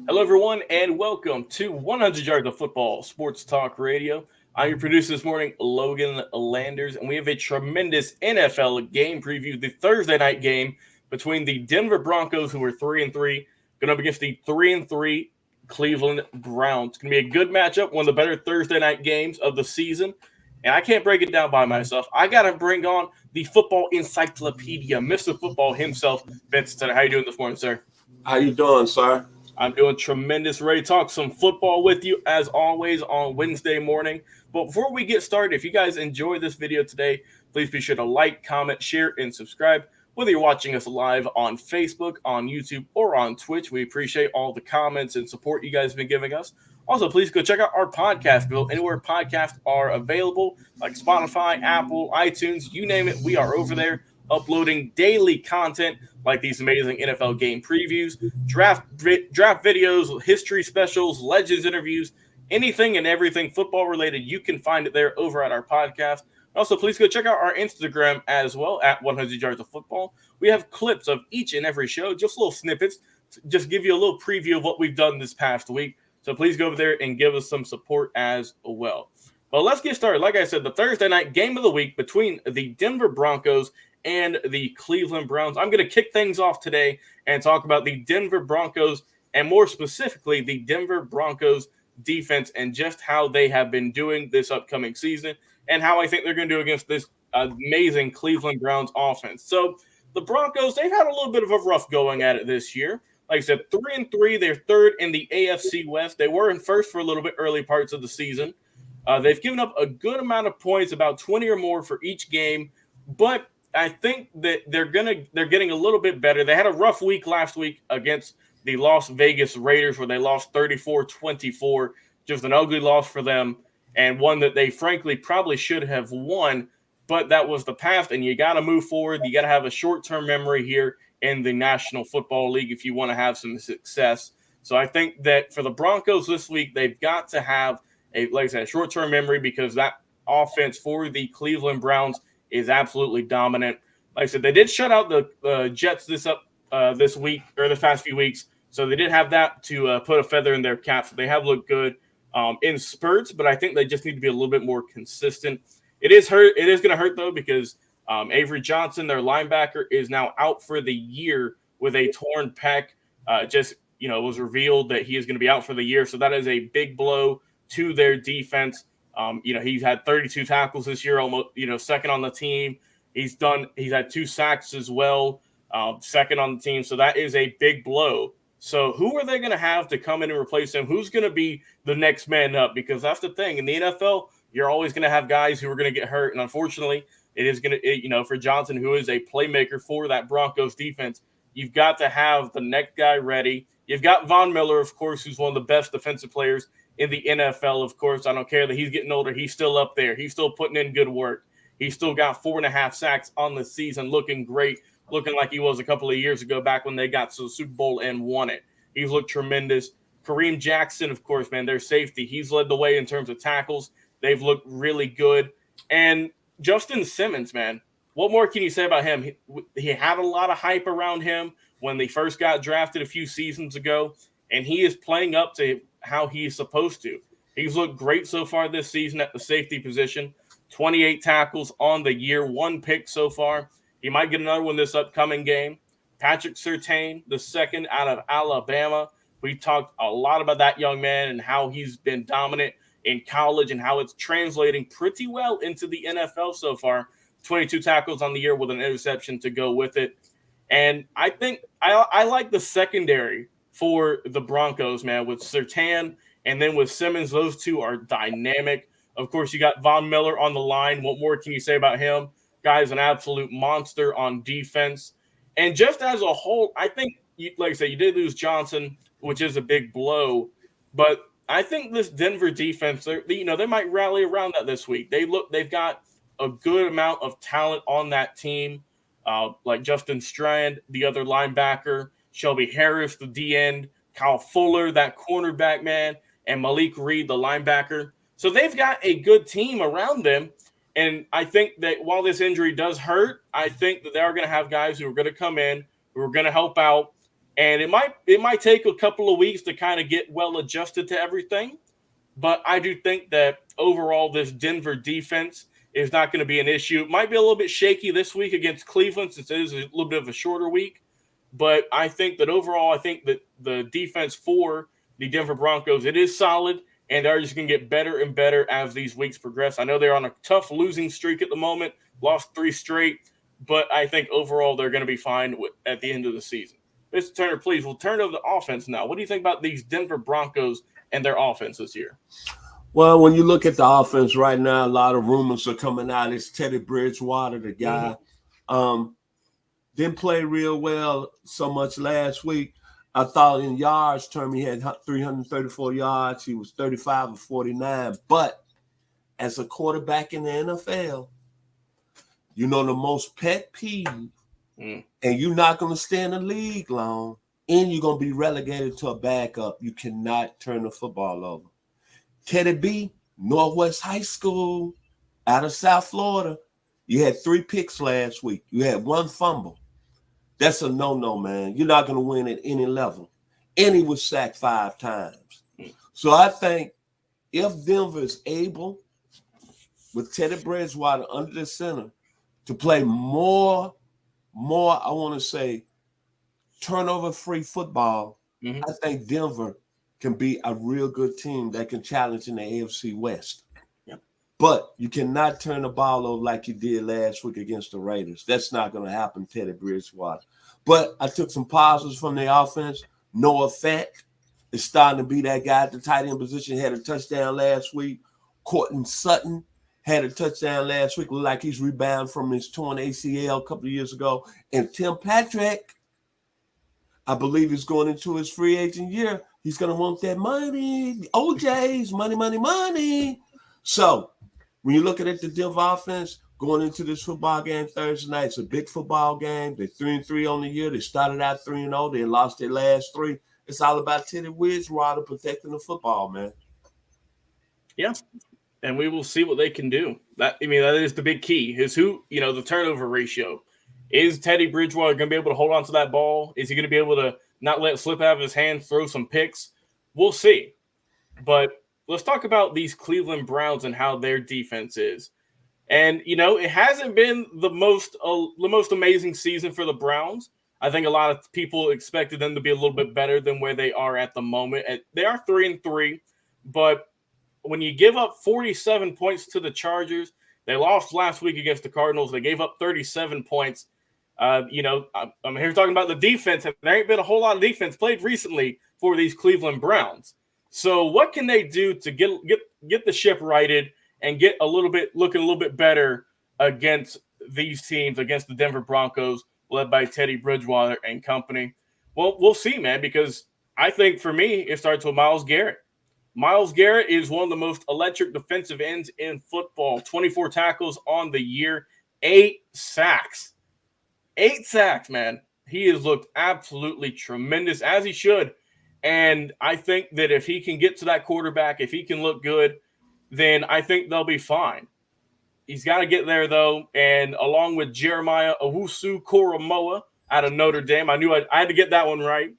Hello, everyone, and welcome to 100 Yards of Football Sports Talk Radio. I'm your producer this morning, Logan Landers, and we have a tremendous NFL game preview, the Thursday night game between the Denver Broncos, who are 3-3, going up against the 3-3 Cleveland Browns. It's going to be a good matchup, one of the better Thursday night games of the season, and I can't break it down by myself. I got to bring on the football encyclopedia, Mr. Football himself, Vincent Turner. How you doing this morning, sir? How you doing, sir? I'm doing tremendous. Ready to talk some football with you, as always, on Wednesday morning. But before we get started, if you guys enjoy this video today, please be sure to like, comment, share, and subscribe. Whether you're watching us live on Facebook, on YouTube, or on Twitch, we appreciate all the comments and support you guys have been giving us. Also, please go check out our podcast bill anywhere podcasts are available, like Spotify, Apple, iTunes, you name it. We are over there uploading daily content like these amazing NFL game previews, draft videos, history specials, legends interviews, anything and everything football related. You can find it there over at our podcast. Also, please go check out our Instagram as well at 100 Yards of Football. We have clips of each and every show, just little snippets, to just give you a little preview of what we've done this past week. So please go over there and give us some support as well. Well, let's get started. Like I said, the Thursday night game of the week between the Denver Broncos and the Cleveland Browns. I'm going to kick things off today and talk about the Denver Broncos, and more specifically, the Denver Broncos defense and just how they have been doing this upcoming season and how I think they're going to do against this amazing Cleveland Browns offense. So the Broncos, they've had a little bit of a rough going at it this year. Like I said, 3-3, they're third in the AFC West. They were in first for a little bit early parts of the season. They've given up a good amount of points, about 20 or more for each game, but I think that they're getting a little bit better. They had a rough week last week against the Las Vegas Raiders, where they lost 34-24, just an ugly loss for them, and one that they frankly probably should have won, but that was the past, and you got to move forward. You got to have a short-term memory here in the National Football League if you want to have some success. So I think that for the Broncos this week, they've got to have like I said, short-term memory, because that offense for the Cleveland Browns is absolutely dominant. Like I said, they did shut out the Jets this week, or the past few weeks, so they did have that to put a feather in their cap. So they have looked good in spurts, but I think they just need to be a little bit more consistent. It is going to hurt though, because Avery Johnson, their linebacker, is now out for the year with a torn pec. It was revealed that he is going to be out for the year, so that is a big blow to their defense. He's had 32 tackles this year, almost, second on the team. He's had 2 sacks as well, second on the team. So that is a big blow. So who are they going to have to come in and replace him? Who's going to be the next man up? Because that's the thing. In the NFL, you're always going to have guys who are going to get hurt. And unfortunately, it is going to, for Johnson, who is a playmaker for that Broncos defense, you've got to have the next guy ready. You've got Von Miller, of course, who's one of the best defensive players in the NFL, of course. I don't care that he's getting older. He's still up there. He's still putting in good work. He's still got 4.5 sacks on the season, looking great, looking like he was a couple of years ago back when they got to the Super Bowl and won it. He's looked tremendous. Kareem Jackson, of course, man, their safety. He's led the way in terms of tackles. They've looked really good. And Justin Simmons, man, what more can you say about him? He had a lot of hype around him when they first got drafted a few seasons ago, and he is playing up to how he's supposed to. He's looked great so far this season at the safety position. 28 tackles on the year, 1 pick so far. He might get another one this upcoming game. Patrick Surtain, the second out of Alabama. We talked a lot about that young man and how he's been dominant in college and how it's translating pretty well into the NFL so far. 22 tackles on the year with an interception to go with it. And I think I like the secondary for the Broncos, man, with Surtain and then with Simmons. Those two are dynamic. Of course, you got Von Miller on the line. What more can you say about him? Guy's an absolute monster on defense. And just as a whole, I think, like I said, you did lose Johnson, which is a big blow. But I think this Denver defense, they might rally around that this week. They've got a good amount of talent on that team, like Justin Strand, the other linebacker, Shelby Harris, the D-end, Kyle Fuller, that cornerback, man, and Malik Reed, the linebacker. So they've got a good team around them. And I think that while this injury does hurt, I think that they are going to have guys who are going to come in, who are going to help out. And it might take a couple of weeks to kind of get well adjusted to everything. But I do think that overall this Denver defense is not going to be an issue. It might be a little bit shaky this week against Cleveland since it is a little bit of a shorter week. But I think that overall, I think that the defense for the Denver Broncos, it is solid, and they're just going to get better and better as these weeks progress. I know they're on a tough losing streak at the moment, lost 3 straight, but I think overall they're going to be fine at the end of the season. Mr. Turner, please, we'll turn over the offense now. What do you think about these Denver Broncos and their offense this year? Well, when you look at the offense right now, a lot of rumors are coming out. It's Teddy Bridgewater, the guy. Didn't play real well so much last week. I thought in yards term, he had 334 yards. He was 35 of 49. But as a quarterback in the NFL, you know the most pet peeve, and you're not going to stay in the league long, and you're going to be relegated to a backup. You cannot turn the football over. Teddy B, Northwest High School, out of South Florida. You had 3 picks last week. You had 1 fumble. That's a no-no, man. You're not going to win at any level. And he was sacked 5 times. So I think if Denver is able, with Teddy Bridgewater under the center, to play more, I want to say, turnover-free football, I think Denver can be a real good team that can challenge in the AFC West. But you cannot turn the ball over like you did last week against the Raiders. That's not going to happen, Teddy Bridgewater. But I took some positives from the offense. Noah Fant is starting to be that guy at the tight end position. Had a touchdown last week. Courtland Sutton had a touchdown last week. Looked like he's rebounded from his torn ACL a couple of years ago. And Tim Patrick, I believe he's going into his free agent year. He's going to want that money. OJ's money. So when you're looking at the Denver offense going into this football game Thursday night, it's a big football game. They're 3-3 on the year. They started out 3-0. They lost their last 3. It's all about Teddy Bridgewater protecting the football, man. Yeah, and we will see what they can do. That is the big key, is the turnover ratio. Is Teddy Bridgewater going to be able to hold on to that ball? Is he going to be able to not let it slip out of his hands, throw some picks? We'll see. But let's talk about these Cleveland Browns and how their defense is. And, it hasn't been the most amazing season for the Browns. I think a lot of people expected them to be a little bit better than where they are at the moment. They are 3-3, but when you give up 47 points to the Chargers, they lost last week against the Cardinals. They gave up 37 points. I'm here talking about the defense, and there ain't been a whole lot of defense played recently for these Cleveland Browns. So what can they do to get the ship righted and get looking a little bit better against these teams, against the Denver Broncos, led by Teddy Bridgewater and company? Well, we'll see, man, because I think for me, it starts with Myles Garrett. Myles Garrett is one of the most electric defensive ends in football. 24 tackles on the year, 8 sacks. 8 sacks, man. He has looked absolutely tremendous, as he should. And I think that if he can get to that quarterback, if he can look good, then I think they'll be fine. He's got to get there, though. And along with Jeremiah Owusu-Koramoah out of Notre Dame, I knew I had to get that one right.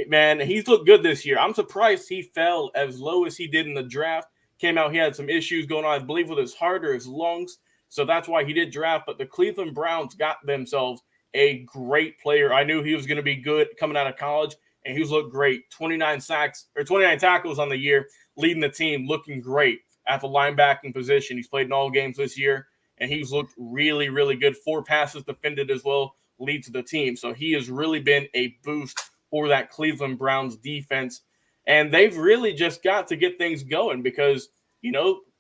Man, he's looked good this year. I'm surprised he fell as low as he did in the draft. Came out, he had some issues going on, I believe, with his heart or his lungs. So that's why he did draft. But the Cleveland Browns got themselves a great player. I knew he was going to be good coming out of college, and he's looked great. 29 tackles on the year, leading the team, looking great at the linebacking position. He's played in all games this year, and he's looked really, really good. 4 passes defended as well, lead to the team. So he has really been a boost for that Cleveland Browns defense. And they've really just got to get things going because,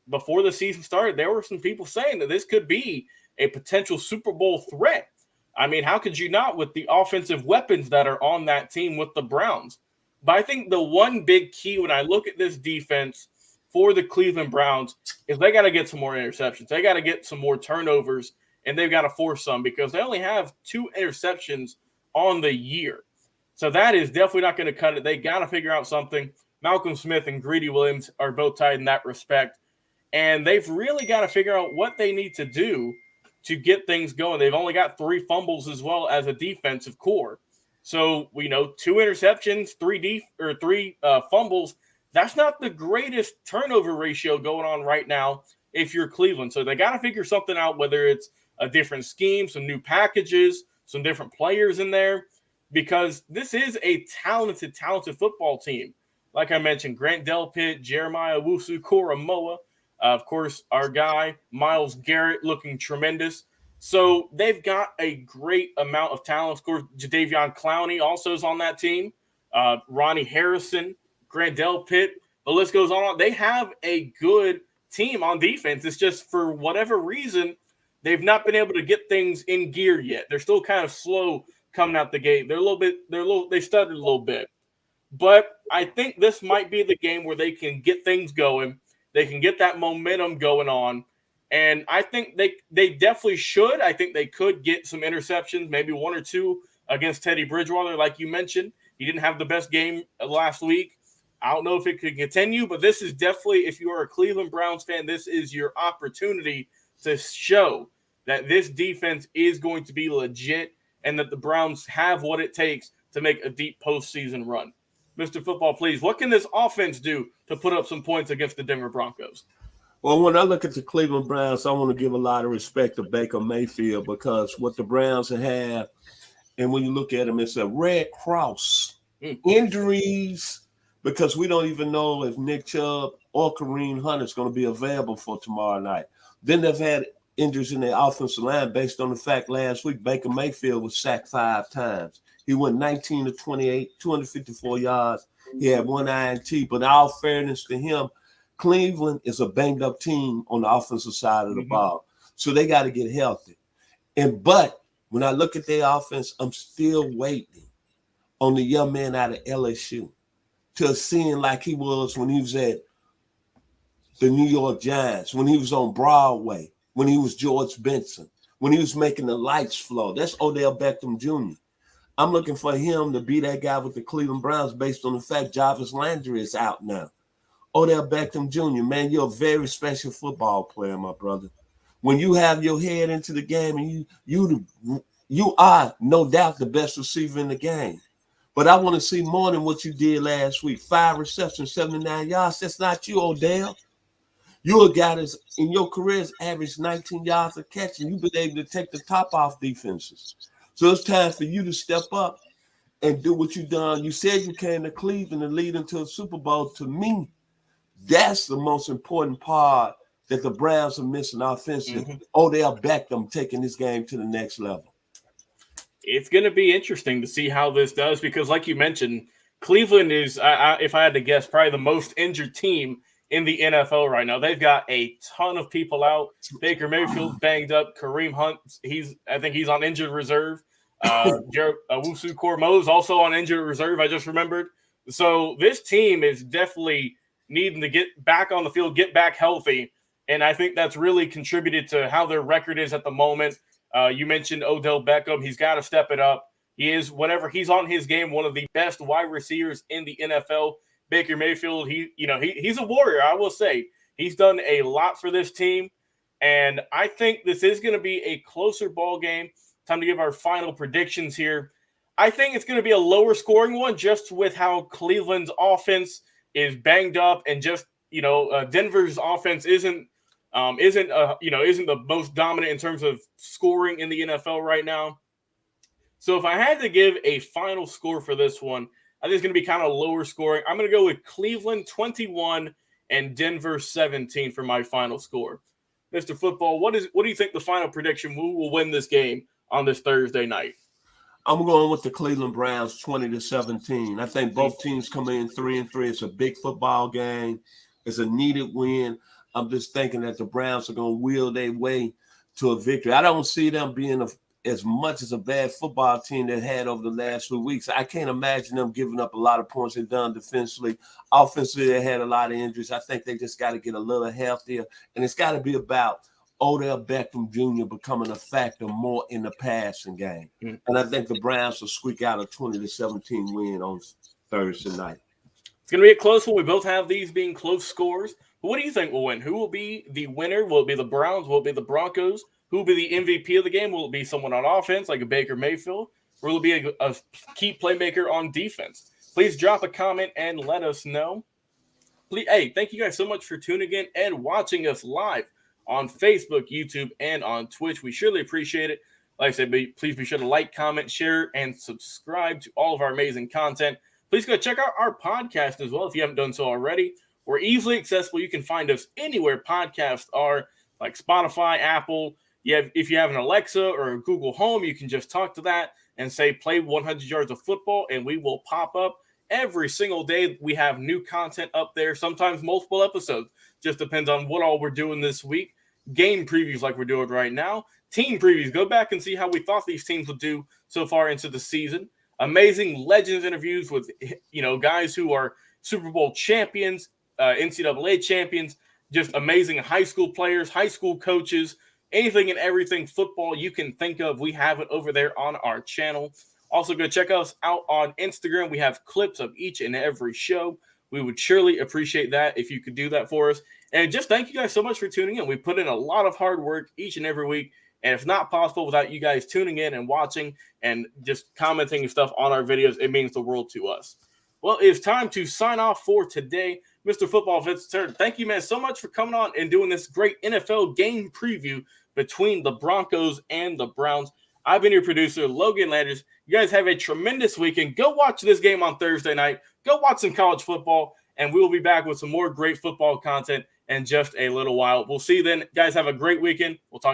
before the season started, there were some people saying that this could be a potential Super Bowl threat. I mean, how could you not with the offensive weapons that are on that team with the Browns? But I think the one big key when I look at this defense for the Cleveland Browns is they got to get some more interceptions. They got to get some more turnovers, and they've got to force some because they only have 2 interceptions on the year. So that is definitely not going to cut it. They got to figure out something. Malcolm Smith and Greedy Williams are both tied in that respect. And they've really got to figure out what they need to do to get things going. They've only got 3 fumbles as well as a defensive core. So we know 2 interceptions, three fumbles. That's not the greatest turnover ratio going on right now if you're Cleveland. So they got to figure something out, whether it's a different scheme, some new packages, some different players in there, because this is a talented football team. Like I mentioned, Grant Delpit, Jeremiah Owusu-Koramoah, of course, our guy, Myles Garrett, looking tremendous. So they've got a great amount of talent. Of course, Jadeveon Clowney also is on that team. Ronnie Harrison, Grant Delpit, the list goes on. They have a good team on defense. It's just for whatever reason, they've not been able to get things in gear yet. They're still kind of slow coming out the gate. They stuttered a little bit. But I think this might be the game where they can get things going. They can get that momentum going on. And I think they definitely should. I think they could get some interceptions, maybe 1 or 2 against Teddy Bridgewater, like you mentioned. He didn't have the best game last week. I don't know if it could continue, but this is definitely, if you are a Cleveland Browns fan, this is your opportunity to show that this defense is going to be legit and that the Browns have what it takes to make a deep postseason run. Mr. Football, please, what can this offense do to put up some points against the Denver Broncos? Well, when I look at the Cleveland Browns, I want to give a lot of respect to Baker Mayfield, because what the Browns have, and when you look at them, it's a Red Cross. Injuries, because we don't even know if Nick Chubb or Kareem Hunt is going to be available for tomorrow night. Then they've had injuries in their offensive line based on the fact last week Baker Mayfield was sacked 5 times. He went 19 to 28, 254 yards. He had 1 INT, but in all fairness to him, Cleveland is a banged-up team on the offensive side of the ball. So they got to get healthy. But when I look at their offense, I'm still waiting on the young man out of LSU to seeing like he was when he was at the New York Giants, when he was on Broadway, when he was George Benson, when he was making the lights flow. That's Odell Beckham Jr. I'm looking for him to be that guy with the Cleveland Browns based on the fact Jarvis Landry is out now. Odell Beckham Jr., man, you're a very special football player, my brother. When you have your head into the game, and you are no doubt the best receiver in the game. But I want to see more than what you did last week. 5 receptions, 79 yards. That's not you, Odell. You're a guy that's in your career has averaged 19 yards a catch, and you've been able to take the top off defenses. So it's time for you to step up and do what you've done. You said you came to Cleveland and lead into a Super Bowl. To me, that's the most important part that the Browns are missing offensively. Odell Beckham taking this game to the next level. It's going to be interesting to see how this does because, like you mentioned, Cleveland is, if I had to guess, probably the most injured team in the NFL right now. They've got a ton of people out. Baker Mayfield's banged up. Kareem Hunt, I think he's on injured reserve. Owusu-Koramoah is also on injured reserve, I just remembered. So this team is definitely needing to get back on the field, get back healthy, and I think that's really contributed to how their record is at the moment. You mentioned Odell Beckham. He's got to step it up. He is, whenever he's on his game, one of the best wide receivers in the NFL. Baker Mayfield, he's a warrior, I will say. He's done a lot for this team, and I think this is going to be a closer ball game. Time to give our final predictions here. I think it's going to be a lower scoring one just with how Cleveland's offense is banged up and just, Denver's offense isn't the most dominant in terms of scoring in the NFL right now. So if I had to give a final score for this one, I think it's going to be kind of lower scoring. I'm going to go with Cleveland 21 and Denver 17 for my final score. Mr. Football, what do you think the final prediction? Who will win this game on this Thursday night? I'm going with the Cleveland Browns 20-17. I think both teams come in 3-3. It's a big football game. It's a needed win. I'm just thinking that the Browns are going to wheel their way to a victory. I don't see them being as much as a bad football team they had over the last few weeks. I can't imagine them giving up a lot of points they've done defensively. Offensively, they had a lot of injuries. I think they just got to get a little healthier. And it's got to be about Odell Beckham Jr. becoming a factor more in the passing game. And I think the Browns will squeak out a 20-17 win on Thursday night. It's going to be a close one. We both have these being close scores. But what do you think will win? Who will be the winner? Will it be the Browns? Will it be the Broncos? Who will be the MVP of the game? Will it be someone on offense like a Baker Mayfield? or will be a key playmaker on defense? Please drop a comment and let us know. Hey, thank you guys so much for tuning in and watching us live on Facebook, YouTube, and on Twitch. We surely appreciate it. Like I said, please be sure to like, comment, share, and subscribe to all of our amazing content. Please go check out our podcast as well if you haven't done so already. We're easily accessible. You can find us anywhere podcasts are, like Spotify, Apple. If you have an Alexa or a Google Home, you can just talk to that and say, play 100 yards of football, and we will pop up. Every single day, we have new content up there, sometimes multiple episodes. Just depends on what all we're doing this week. Game previews like we're doing right now. Team previews. Go back and see how we thought these teams would do so far into the season. Amazing Legends interviews with, guys who are Super Bowl champions, NCAA champions, just amazing high school players, high school coaches, anything and everything football you can think of. We have it over there on our channel. Also, go check us out on Instagram. We have clips of each and every show. We would surely appreciate that if you could do that for us. And just thank you guys so much for tuning in. We put in a lot of hard work each and every week, and it's not possible without you guys tuning in and watching and just commenting and stuff on our videos. It means the world to us. Well, it's time to sign off for today. Mr. Football Vincent Turner, thank you, man, so much for coming on and doing this great NFL game preview between the Broncos and the Browns. I've been your producer, Logan Landers. You guys have a tremendous weekend. Go watch this game on Thursday night. Go watch some college football, and we will be back with some more great football content in just a little while. We'll see you then. Guys, have a great weekend. We'll talk to you.